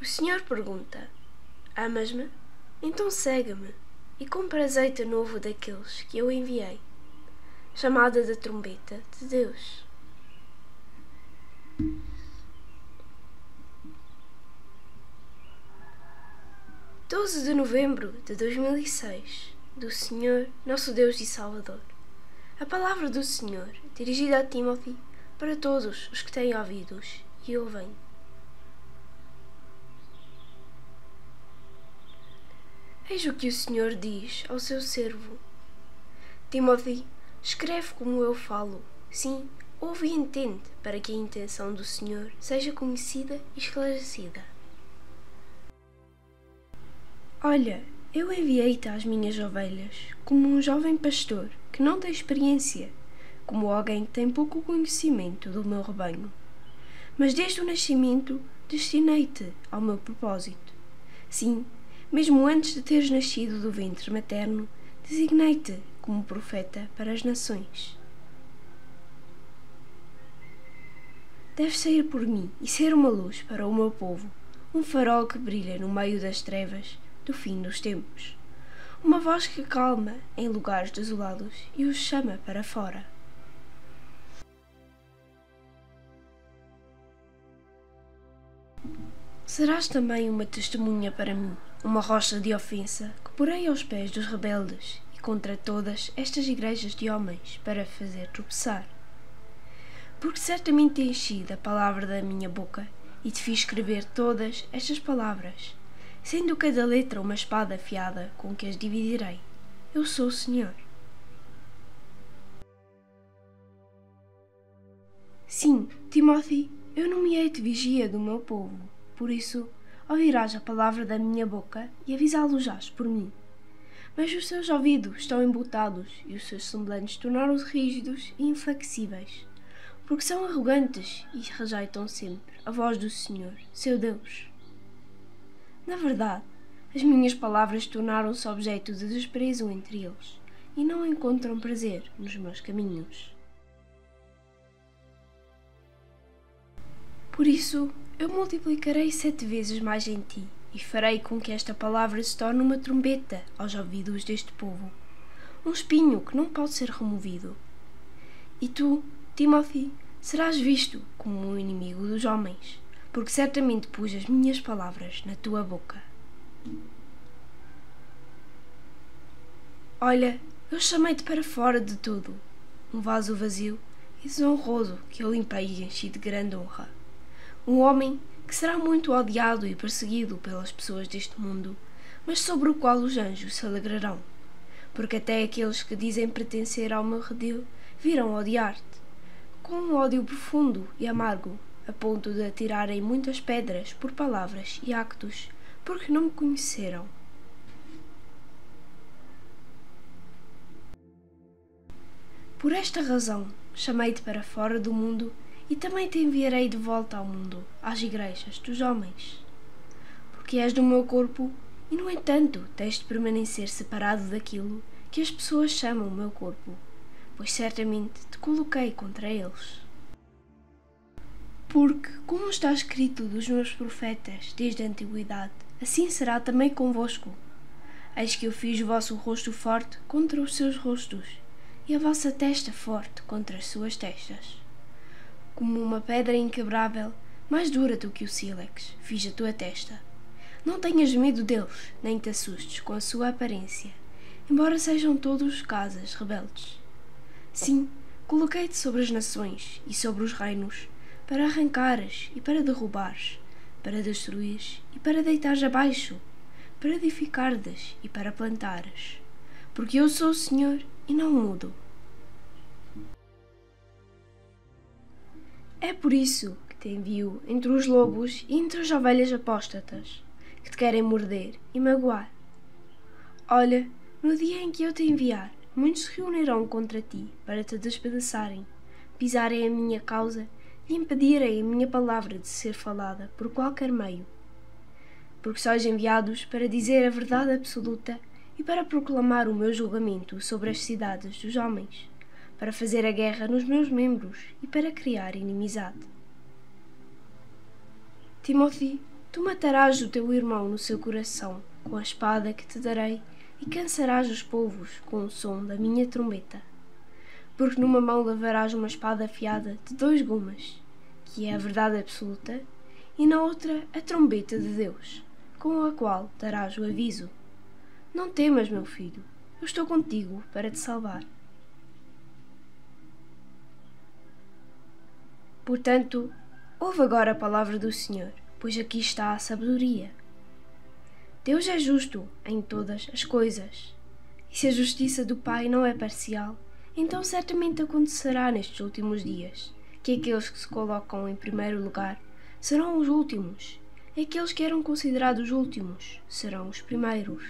O Senhor pergunta: Amas-me? Então segue-me e compra azeite novo daqueles que eu enviei. Chamada da trombeta de Deus. (12 de novembro de 2006) do Senhor, nosso Deus e Salvador. A palavra do Senhor, dirigida a Timóteo, para todos os que têm ouvidos e ouvem. Eis o que o Senhor diz ao seu servo. Timóteo, escreve como eu falo. Sim, ouve e entende, para que a intenção do Senhor seja conhecida e esclarecida. Olha, eu enviei-te às minhas ovelhas, como um jovem pastor que não tem experiência, como alguém que tem pouco conhecimento do meu rebanho. Mas desde o nascimento destinei-te ao meu propósito. Sim, mesmo antes de teres nascido do ventre materno, designei-te como profeta para as nações. Deves sair por mim e ser uma luz para o meu povo, um farol que brilha no meio das trevas do fim dos tempos, uma voz que calma em lugares desolados e os chama para fora. Serás também uma testemunha para mim, uma rocha de ofensa que porei aos pés dos rebeldes e contra todas estas igrejas de homens para fazer tropeçar. Porque certamente te enchi da palavra da minha boca e te fiz escrever todas estas palavras, sendo cada letra uma espada afiada com que as dividirei. Eu sou o Senhor. Sim, Timóteo, eu nomeei-te vigia do meu povo, por isso ouvirás a palavra da minha boca e avisá-los-ás por mim. Mas os seus ouvidos estão embotados e os seus semblantes tornaram-se rígidos e inflexíveis, porque são arrogantes e rejeitam sempre a voz do Senhor, seu Deus. Na verdade, as minhas palavras tornaram-se objeto de desprezo entre eles e não encontram prazer nos meus caminhos. Por isso, eu multiplicarei 7 vezes mais em ti e farei com que esta palavra se torne uma trombeta aos ouvidos deste povo, um espinho que não pode ser removido. E tu, Timóteo, serás visto como um inimigo dos homens, porque certamente pus as minhas palavras na tua boca. Olha, eu chamei-te para fora de tudo, um vaso vazio e desonroso que eu limpei e enchi de grande honra. Um homem que será muito odiado e perseguido pelas pessoas deste mundo, mas sobre o qual os anjos se alegrarão, porque até aqueles que dizem pertencer ao meu redil virão odiar-te, com um ódio profundo e amargo, a ponto de atirarem muitas pedras por palavras e actos, porque não me conheceram. Por esta razão, chamei-te para fora do mundo e também te enviarei de volta ao mundo, às igrejas dos homens. Porque és do meu corpo e, no entanto, tens de permanecer separado daquilo que as pessoas chamam meu corpo, pois certamente te coloquei contra eles. Porque, como está escrito dos meus profetas desde a antiguidade, assim será também convosco. Eis que eu fiz o vosso rosto forte contra os seus rostos, e a vossa testa forte contra as suas testas. Como uma pedra inquebrável, mais dura do que o sílex, fiz a tua testa. Não tenhas medo deles, nem te assustes com a sua aparência, embora sejam todos casas rebeldes. Sim, coloquei-te sobre as nações e sobre os reinos, para arrancares e para derrubares, para destruires e para deitares abaixo, para edificardes e para plantares, porque eu sou o Senhor e não mudo. É por isso que te envio entre os lobos e entre as ovelhas apóstatas, que te querem morder e magoar. Olha, no dia em que eu te enviar, muitos se reunirão contra ti para te despedaçarem, pisarem a minha causa e impedirem a minha palavra de ser falada por qualquer meio. Porque sois enviados para dizer a verdade absoluta e para proclamar o meu julgamento sobre as cidades dos homens, para fazer a guerra nos meus membros e para criar inimizade. Timóteo, Tu matarás o teu irmão no seu coração com a espada que te darei e cansarás os povos com o som da minha trombeta. Porque numa mão levarás uma espada afiada de 2 gumes, que é a verdade absoluta, e na outra a trombeta de Deus, com a qual darás o aviso. Não temas, meu filho, eu estou contigo para te salvar. Portanto, ouve agora a palavra do Senhor, pois aqui está a sabedoria. Deus é justo em todas as coisas, e se a justiça do Pai não é parcial, então certamente acontecerá nestes últimos dias, que aqueles que se colocam em primeiro lugar serão os últimos, e aqueles que eram considerados últimos serão os primeiros.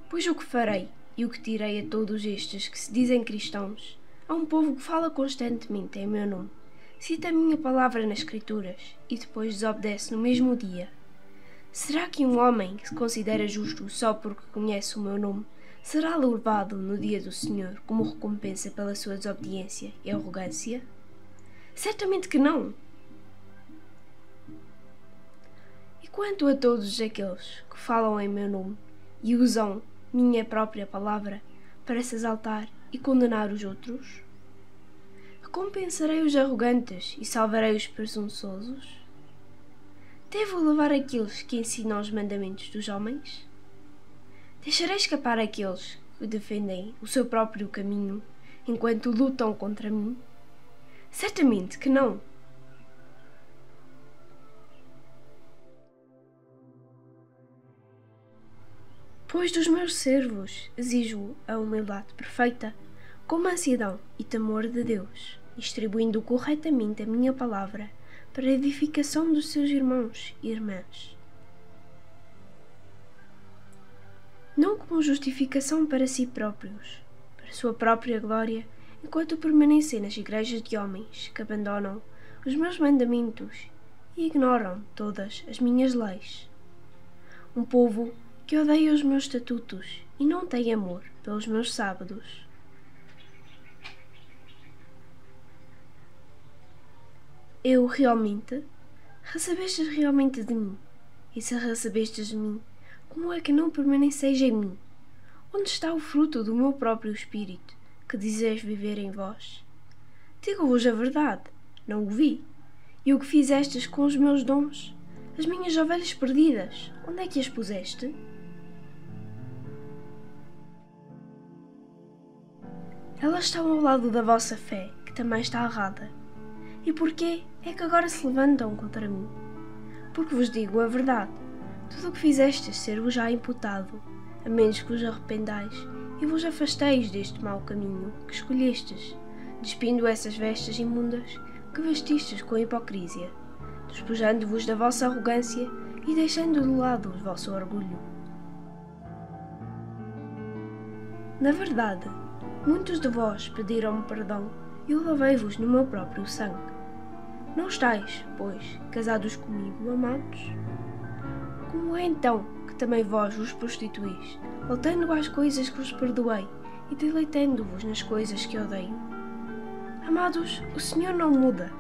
Pois o que farei e o que direi a todos estes que se dizem cristãos, a um povo que fala constantemente em meu nome, cita a minha palavra nas Escrituras e depois desobedece no mesmo dia? Será que um homem que se considera justo só porque conhece o meu nome será louvado no dia do Senhor como recompensa pela sua desobediência e arrogância? Certamente que não! E quanto a todos aqueles que falam em meu nome e usam minha própria palavra para se exaltar e condenar os outros? Recompensarei os arrogantes e salvarei os presunçosos? Devo levar aqueles que ensinam os mandamentos dos homens? Deixarei escapar aqueles que defendem o seu próprio caminho enquanto lutam contra mim? Certamente que não! Pois dos meus servos exijo a humildade perfeita, com mansidão e temor de Deus, distribuindo corretamente a minha palavra para a edificação dos seus irmãos e irmãs. Não como justificação para si próprios, para sua própria glória, enquanto permanecem nas igrejas de homens que abandonam os meus mandamentos e ignoram todas as minhas leis. Um povo que odeia os meus estatutos e não tem amor pelos meus sábados. Recebestes realmente de mim? E se recebestes de mim, como é que não permaneceis em mim? Onde está o fruto do meu próprio espírito, que dizeis viver em vós? Digo-vos a verdade, não o vi. E o que fizestes com os meus dons? As minhas ovelhas perdidas, onde é que as puseste? Elas estão ao lado da vossa fé, que também está errada. E porquê é que agora se levantam contra mim? Porque vos digo a verdade, tudo o que fizestes ser-vos já imputado, a menos que vos arrependais e vos afasteis deste mau caminho que escolhestes, despindo essas vestes imundas que vestistes com hipocrisia, despojando-vos da vossa arrogância e deixando de lado o vosso orgulho. Na verdade, muitos de vós pediram-me perdão e eu lavei-vos no meu próprio sangue. Não estáis, pois, casados comigo, amados? Como é então que também vós vos prostituís, voltando às coisas que vos perdoei e deleitando-vos nas coisas que odeio? Amados, o Senhor não muda.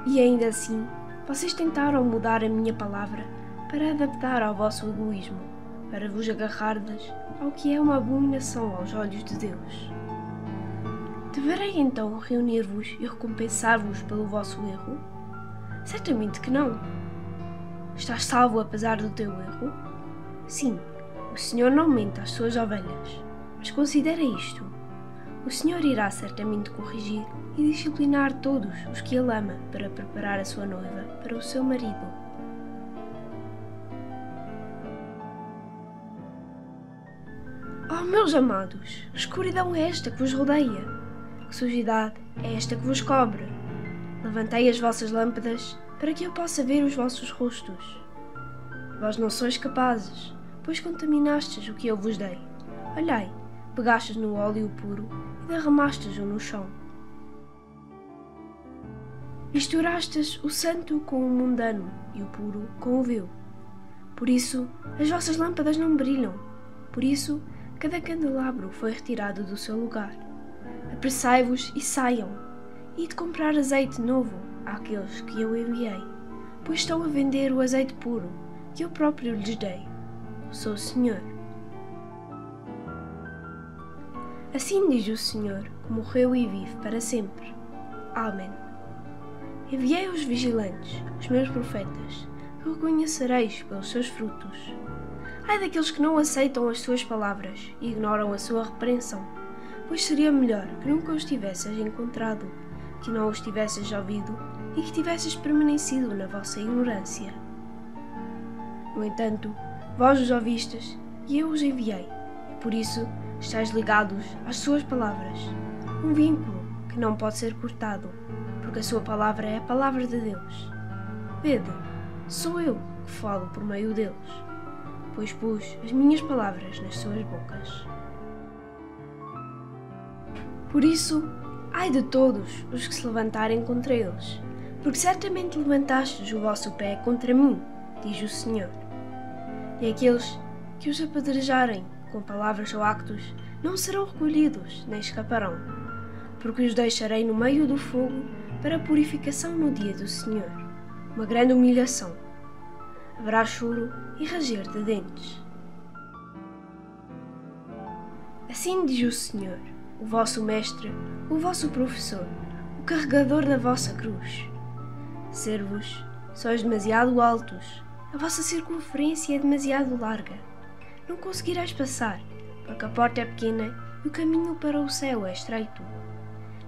E ainda assim, vocês tentaram mudar a minha palavra para adaptar ao vosso egoísmo, para vos agarrardes ao que é uma abominação aos olhos de Deus. Deverei então reunir-vos e recompensar-vos pelo vosso erro? Certamente que não. Estás salvo apesar do teu erro? Sim, o Senhor não mente às suas ovelhas, mas considera isto. O Senhor irá certamente corrigir e disciplinar todos os que Ele ama para preparar a sua noiva para o seu marido. Oh, meus amados, que escuridão é esta que vos rodeia? Que sujidade é esta que vos cobre? Levantei as vossas lâmpadas para que eu possa ver os vossos rostos. Vós não sois capazes, pois contaminastes o que eu vos dei. Olhai, pegastes no óleo puro e derramastes-o no chão. Misturastes o santo com o mundano e o puro com o vil. Por isso, as vossas lâmpadas não brilham. Por isso, cada candelabro foi retirado do seu lugar. Apressai-vos e saiam, e de comprar azeite novo àqueles que eu enviei, pois estão a vender o azeite puro que eu próprio lhes dei. Sou o Senhor. Assim diz o Senhor, que morreu e vive para sempre. Amém. Enviei os vigilantes, os meus profetas, que reconhecereis pelos seus frutos. Ai daqueles que não aceitam as suas palavras e ignoram a sua repreensão, pois seria melhor que nunca os tivesses encontrado, que não os tivesses ouvido e que tivesses permanecido na vossa ignorância. No entanto, vós os ouvistes e eu os enviei, e por isso estáis ligados às suas palavras, um vínculo que não pode ser cortado, porque a sua palavra é a palavra de Deus. Vede, sou eu que falo por meio deles, pois pus as minhas palavras nas suas bocas. Por isso, ai de todos os que se levantarem contra eles, porque certamente levantastes o vosso pé contra mim, diz o Senhor. E aqueles que os apedrejarem com palavras ou actos não serão recolhidos nem escaparão, porque os deixarei no meio do fogo para a purificação no dia do Senhor, uma grande humilhação. Haverá choro e ranger de dentes. Assim diz o Senhor, o vosso mestre, o vosso professor, o carregador da vossa cruz. Ser-vos, sois demasiado altos, a vossa circunferência é demasiado larga. Não conseguirás passar, porque a porta é pequena e o caminho para o céu é estreito.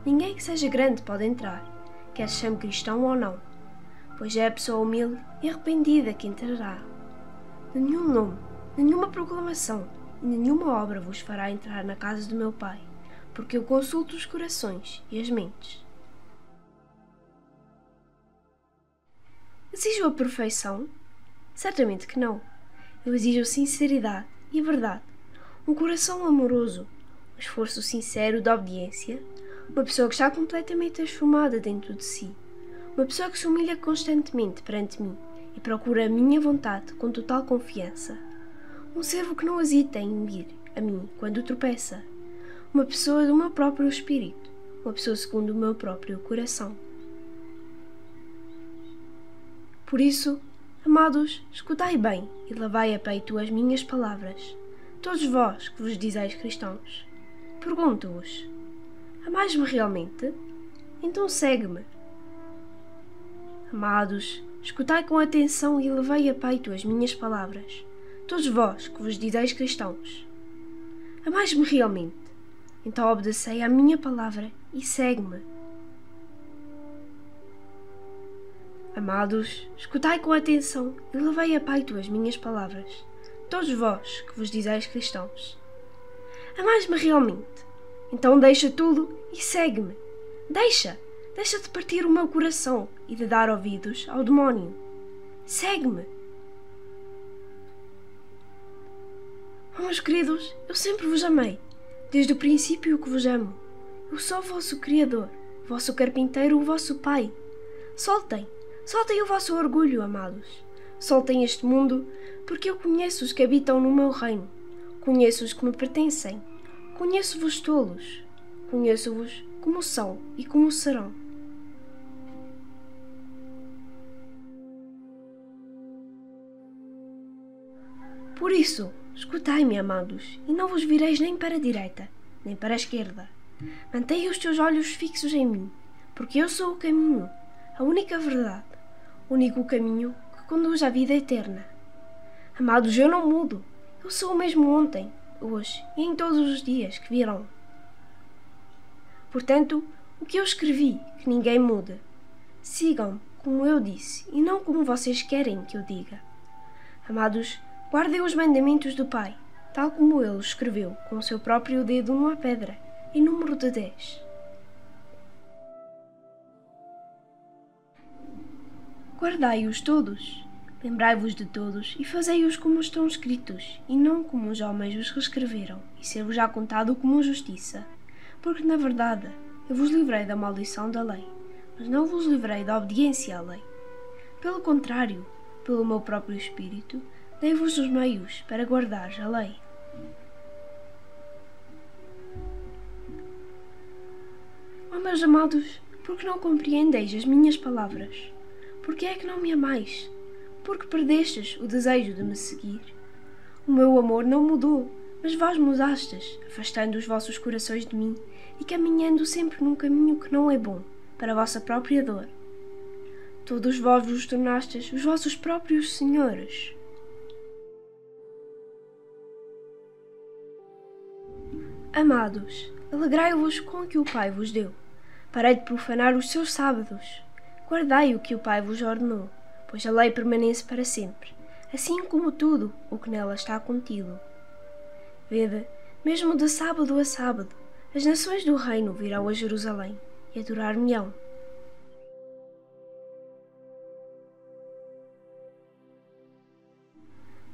Ninguém que seja grande pode entrar, quer se chame cristão ou não, pois é a pessoa humilde e arrependida que entrará. De nenhum nome, nenhuma proclamação e nenhuma obra vos fará entrar na casa do meu Pai, porque eu consulto os corações e as mentes. Exijo a perfeição? Certamente que não. Eu exijo sinceridade e verdade, um coração amoroso, um esforço sincero de obediência, uma pessoa que está completamente transformada dentro de si, uma pessoa que se humilha constantemente perante mim e procura a minha vontade com total confiança, um servo que não hesita em vir a mim quando tropeça, uma pessoa do meu próprio espírito, uma pessoa segundo o meu próprio coração. Por isso, amados, escutai bem e levai a peito as minhas palavras, todos vós que vos dizeis cristãos. Pergunto-vos, amais-me realmente? Então segue-me. Amados, escutai com atenção e levai a peito as minhas palavras, todos vós que vos dizeis cristãos. Amais-me realmente? Então obedecei à minha palavra e segue-me. Amados, escutai com atenção e levai a peito as minhas palavras, todos vós que vos dizeis cristãos. Amais-me realmente? Então deixa tudo e segue-me. Deixa de partir o meu coração e de dar ouvidos ao demónio. Segue-me. Oh, meus queridos, eu sempre vos amei, desde o princípio que vos amo. Eu sou o vosso Criador, o vosso carpinteiro, o vosso Pai. Soltem o vosso orgulho, amados. Soltem este mundo, porque eu conheço os que habitam no meu reino. Conheço os que me pertencem. Conheço-vos tolos. Conheço-vos como são e como serão. Por isso, escutai-me, amados, e não vos vireis nem para a direita, nem para a esquerda. Mantenha os teus olhos fixos em mim, porque eu sou o caminho, a única verdade, o único caminho que conduz à vida eterna. Amados, eu não mudo. Eu sou o mesmo ontem, hoje e em todos os dias que virão. Portanto, o que eu escrevi, que ninguém mude. Sigam-me como eu disse e não como vocês querem que eu diga. Amados, guardem os mandamentos do Pai, tal como ele os escreveu com o seu próprio dedo numa pedra, em número de 10. Guardai-os todos. Lembrai-vos de todos e fazei-os como estão escritos, e não como os homens os reescreveram, e ser-vos já contado como justiça. Porque, na verdade, eu vos livrei da maldição da lei, mas não vos livrei da obediência à lei. Pelo contrário, pelo meu próprio Espírito, dei-vos os meios para guardar a lei. Oh, meus amados, Porque não compreendeis as minhas palavras? Porque é que não me amais? Porque perdestes o desejo de me seguir? O meu amor não mudou, mas vós mudastes, afastando os vossos corações de mim e caminhando sempre num caminho que não é bom, para a vossa própria dor. Todos vós vos tornastes os vossos próprios senhores. Amados, alegrai-vos com o que o Pai vos deu. Parei de profanar os seus sábados. Guardai o que o Pai vos ordenou, pois a lei permanece para sempre, assim como tudo o que nela está contido. Vede, mesmo de sábado a sábado, as nações do reino virão a Jerusalém e adorar-me-ão.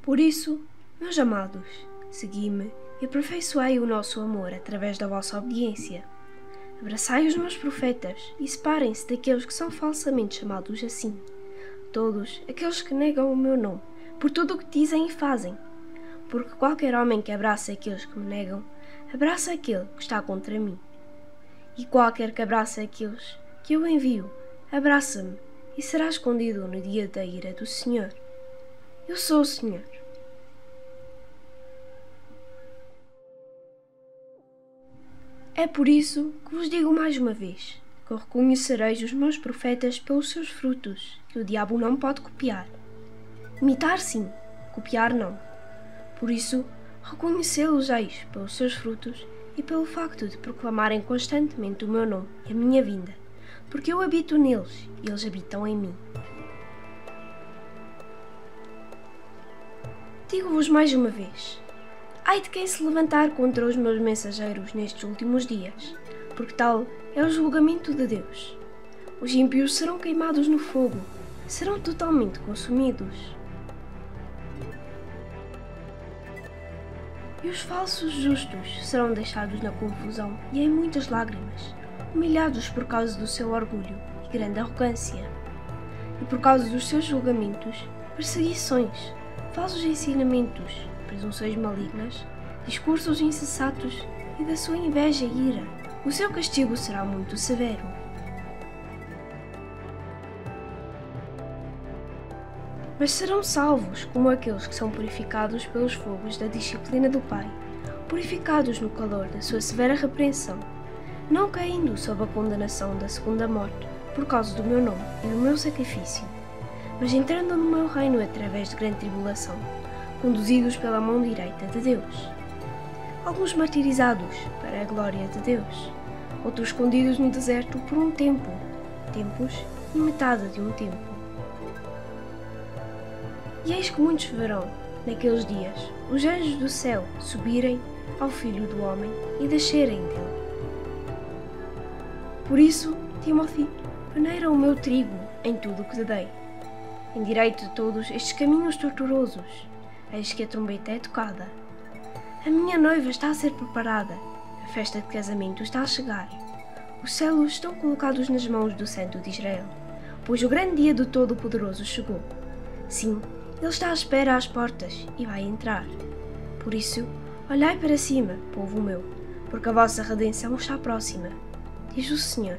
Por isso, meus amados, segui-me e aperfeiçoai o nosso amor através da vossa obediência. Abraçai os meus profetas e separem-se daqueles que são falsamente chamados assim, todos aqueles que negam o meu nome, por tudo o que dizem e fazem. Porque qualquer homem que abraça aqueles que me negam, abraça aquele que está contra mim. E qualquer que abraça aqueles que eu envio, abraça-me e será escondido no dia da ira do Senhor. Eu sou o Senhor. É por isso que vos digo mais uma vez, que reconhecereis os meus profetas pelos seus frutos, que o diabo não pode copiar. Imitar sim, copiar não. Por isso, reconhecê-los-eis pelos seus frutos e pelo facto de proclamarem constantemente o meu nome e a minha vinda, porque eu habito neles e eles habitam em mim. Digo-vos mais uma vez, ai de quem se levantar contra os meus mensageiros nestes últimos dias, porque tal é o julgamento de Deus. Os ímpios serão queimados no fogo, serão totalmente consumidos. E os falsos justos serão deixados na confusão e em muitas lágrimas, humilhados por causa do seu orgulho e grande arrogância, e por causa dos seus julgamentos, perseguições, falsos ensinamentos, presunções malignas, discursos insensatos e da sua inveja e ira. O seu castigo será muito severo. Mas serão salvos como aqueles que são purificados pelos fogos da disciplina do Pai, purificados no calor da sua severa repreensão, não caindo sob a condenação da segunda morte por causa do meu nome e do meu sacrifício, mas entrando no meu reino através de grande tribulação, conduzidos pela mão direita de Deus. Alguns martirizados para a glória de Deus, outros escondidos no deserto por um tempo, tempos e metade de um tempo. E eis que muitos verão, naqueles dias, os anjos do céu subirem ao Filho do Homem e descerem dele. Por isso, Timóteo, peneira o meu trigo em tudo o que te dei. Endireite de todos estes caminhos tortuosos, eis que a trombeta é tocada. A minha noiva está a ser preparada, a festa de casamento está a chegar. Os céus estão colocados nas mãos do Santo de Israel, pois o grande dia do Todo-Poderoso chegou. Sim, ele está à espera às portas e vai entrar. Por isso, olhai para cima, povo meu, porque a vossa redenção está próxima, diz o Senhor.